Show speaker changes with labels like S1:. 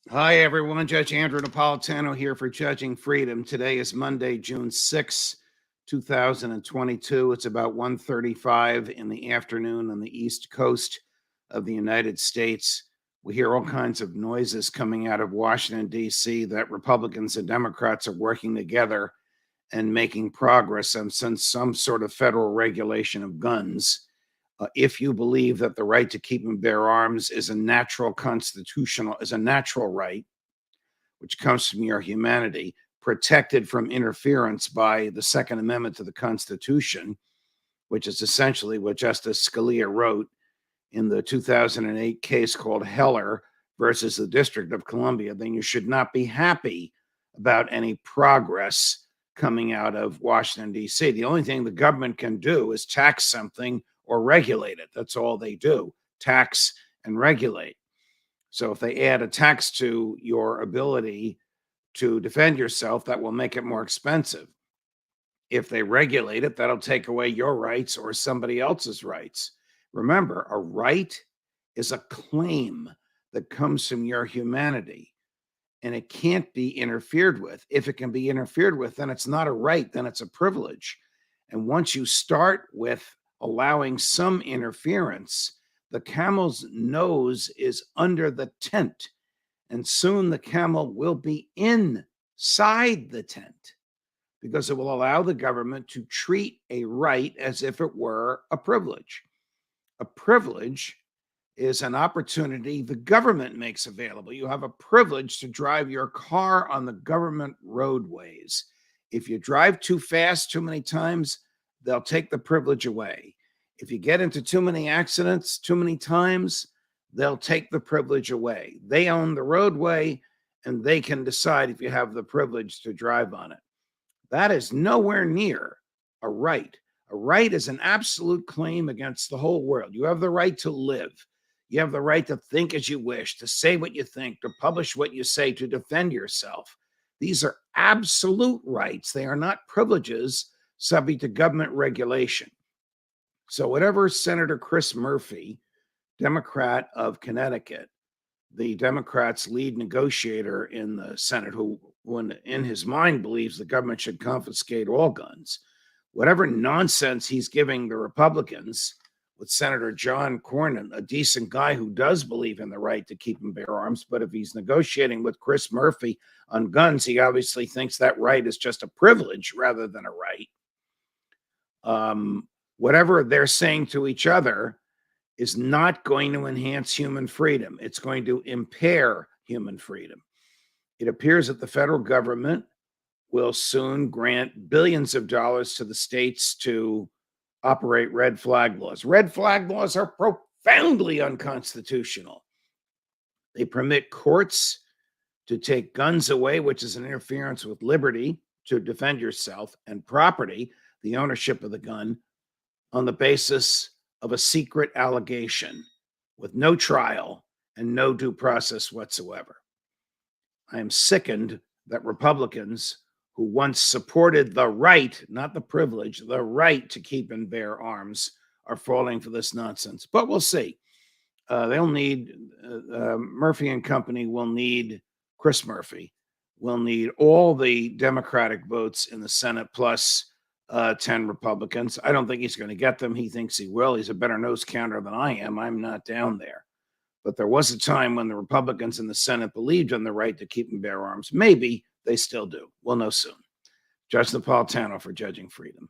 S1: Hi, everyone. Judge Andrew Napolitano here for Judging Freedom. Today is Monday, June 6, 2022. It's about 1:35 in the afternoon on the East Coast of the United States. We hear all kinds of noises coming out of Washington, D.C., that Republicans and Democrats are working together and making progress on some sort of federal regulation of guns. If you believe that the right to keep and bear arms is a natural right, which comes from your humanity, protected from interference by the Second Amendment to the Constitution, which is essentially what Justice Scalia wrote in the 2008 case called Heller versus the District of Columbia, then you should not be happy about any progress coming out of Washington, D.C. The only thing the government can do is tax something or regulate it. That's all they do, tax and regulate. So if they add a tax to your ability to defend yourself, that will make it more expensive. If they regulate it, that'll take away your rights or somebody else's rights. Remember, a right is a claim that comes from your humanity, and it can't be interfered with. If it can be interfered with, then it's not a right, then it's a privilege. And once you start with allowing some interference, the camel's nose is under the tent, and soon the camel will be inside the tent because it will allow the government to treat a right as if it were a privilege. A privilege is an opportunity the government makes available. You have a privilege to drive your car on the government roadways. If you drive too fast too many times, they'll take the privilege away. If you get into too many accidents too many times, they'll take the privilege away. They own the roadway, and they can decide if you have the privilege to drive on it. That is nowhere near a right. A right is an absolute claim against the whole world. You have the right to live. You have the right to think as you wish, to say what you think, to publish what you say, to defend yourself. These are absolute rights. They are not privileges subject to government regulation. So whatever Senator Chris Murphy, Democrat of Connecticut, the Democrats' lead negotiator in the Senate, who in his mind believes the government should confiscate all guns, whatever nonsense he's giving the Republicans with Senator John Cornyn, a decent guy who does believe in the right to keep and bear arms, but if he's negotiating with Chris Murphy on guns, he obviously thinks that right is just a privilege rather than a right. Whatever they're saying to each other is not going to enhance human freedom. It's going to impair human freedom. It appears that the federal government will soon grant billions of dollars to the states to operate red flag laws. Red flag laws are profoundly unconstitutional. They permit courts to take guns away, which is an interference with liberty to defend yourself, and property, the ownership of the gun, on the basis of a secret allegation with no trial and no due process whatsoever. I am sickened that Republicans who once supported the right, not the privilege, the right to keep and bear arms, are falling for this nonsense. But we'll see. They'll need, Murphy and company will need, Chris Murphy will need all the Democratic votes in the Senate plus 10 Republicans. I don't think he's going to get them. He thinks he will. He's a better nose counter than I am. I'm not down there. But there was a time when the Republicans in the Senate believed in the right to keep and bear arms. Maybe they still do. We'll know soon. Judge Napolitano for Judging Freedom.